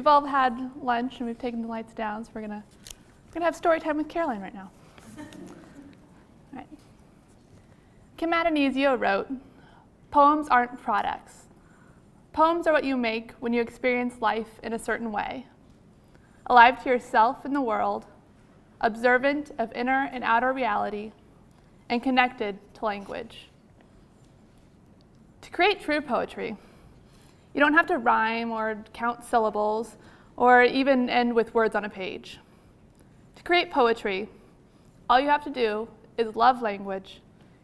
we've all had lunch and we've taken the lights down, so we're gonna have story time with Caroline right now. All right. Kim Adenizio wrote, "Poems aren't products. Poems are what you make when you experience life in a certain way, alive to yourself and the world, observant of inner and outer reality, and connected to language." To create true poetry, you don't have to rhyme or count syllables or even end with words on a page. To create poetry, all you have to do is love language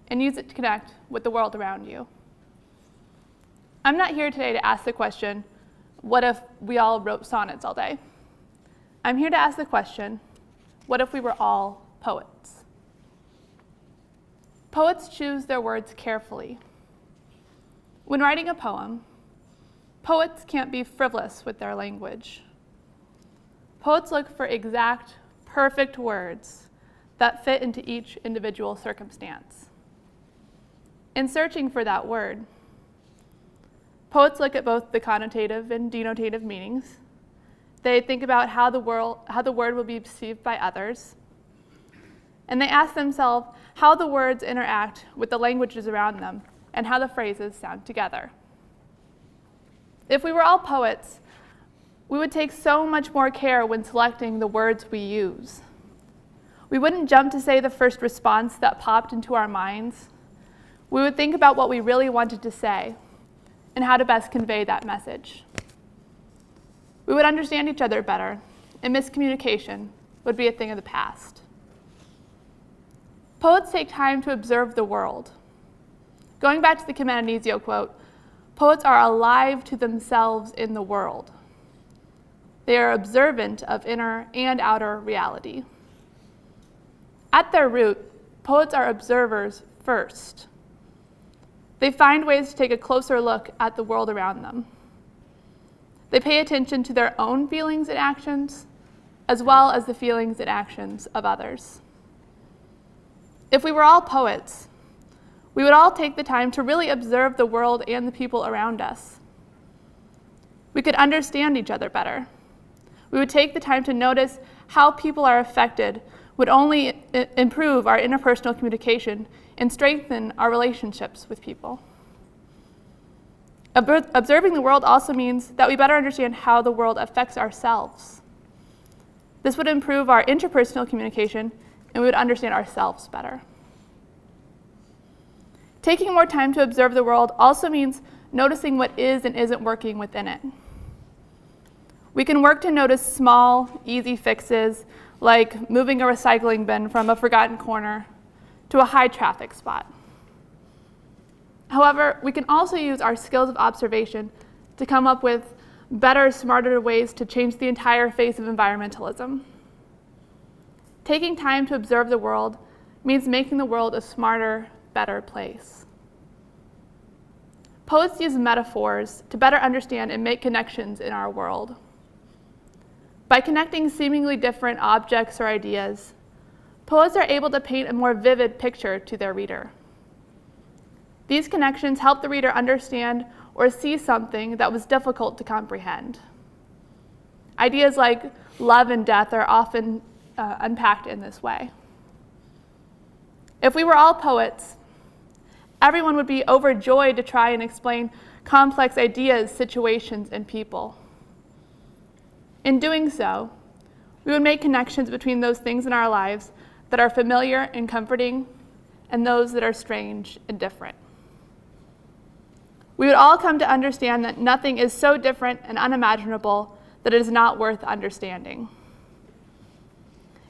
and use it to connect with the world around you. I'm not here today to ask the question, what if we all wrote sonnets all day? I'm here to ask the question, what if we were all poets? Poets choose their words carefully. When writing a poem, poets can't be frivolous with their language. Poets look for exact, perfect words that fit into each individual circumstance. In searching for that word, poets look at both the connotative and denotative meanings. They think about how the word will be perceived by others. And they ask themselves how the words interact with the languages around them and how the phrases sound together. If we were all poets, we would take so much more care when selecting the words we use. We wouldn't jump to say the first response that popped into our minds. We would think about what we really wanted to say and how to best convey that message. We would understand each other better, and miscommunication would be a thing of the past. Poets take time to observe the world. Going back to the Kim Adenizio quote, poets are alive to themselves in the world. They are observant of inner and outer reality. At their root, poets are observers first. They find ways to take a closer look at the world around them. They pay attention to their own feelings and actions, as well as the feelings and actions of others. If we were all poets, we would all take the time to really observe the world and the people around us. We could understand each other better. We would take the time to notice how people are affected, would only improve our interpersonal communication and strengthen our relationships with people. Observing the world also means that we better understand how the world affects ourselves. This would improve our interpersonal communication, and we would understand ourselves better. Taking more time to observe the world also means noticing what is and isn't working within it. We can work to notice small, easy fixes, like moving a recycling bin from a forgotten corner to a high traffic spot. However, we can also use our skills of observation to come up with better, smarter ways to change the entire face of environmentalism. Taking time to observe the world means making the world a smarter, better place. Poets use metaphors to better understand and make connections in our world. By connecting seemingly different objects or ideas, poets are able to paint a more vivid picture to their reader. These connections help the reader understand or see something that was difficult to comprehend. Ideas like love and death are often unpacked in this way. If we were all poets, everyone would be overjoyed to try and explain complex ideas, situations, and people. In doing so, we would make connections between those things in our lives that are familiar and comforting and those that are strange and different. We would all come to understand that nothing is so different and unimaginable that it is not worth understanding.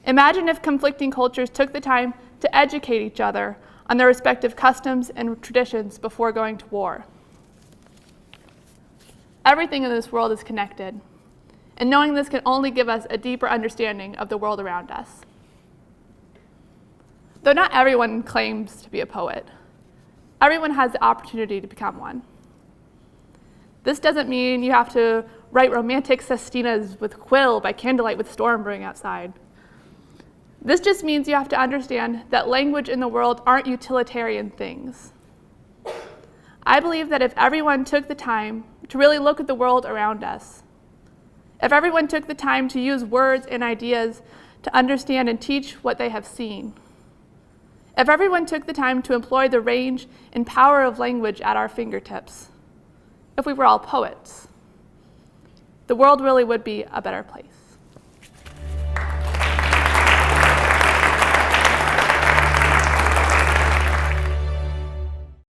Imagine if conflicting cultures took the time to educate each other on their respective customs and traditions before going to war. Everything in this world is connected, and knowing this can only give us a deeper understanding of the world around us. Though not everyone claims to be a poet, everyone has the opportunity to become one. This doesn't mean you have to write romantic sestinas with quill by candlelight with storm brewing outside. This just means you have to understand that language and the world aren't utilitarian things. I believe that if everyone took the time to really look at the world around us if everyone took the time to use words and ideas to understand and teach what they have seen, if everyone took the time to employ the range and power of language at our fingertips, if we were all poets, the world really would be a better place.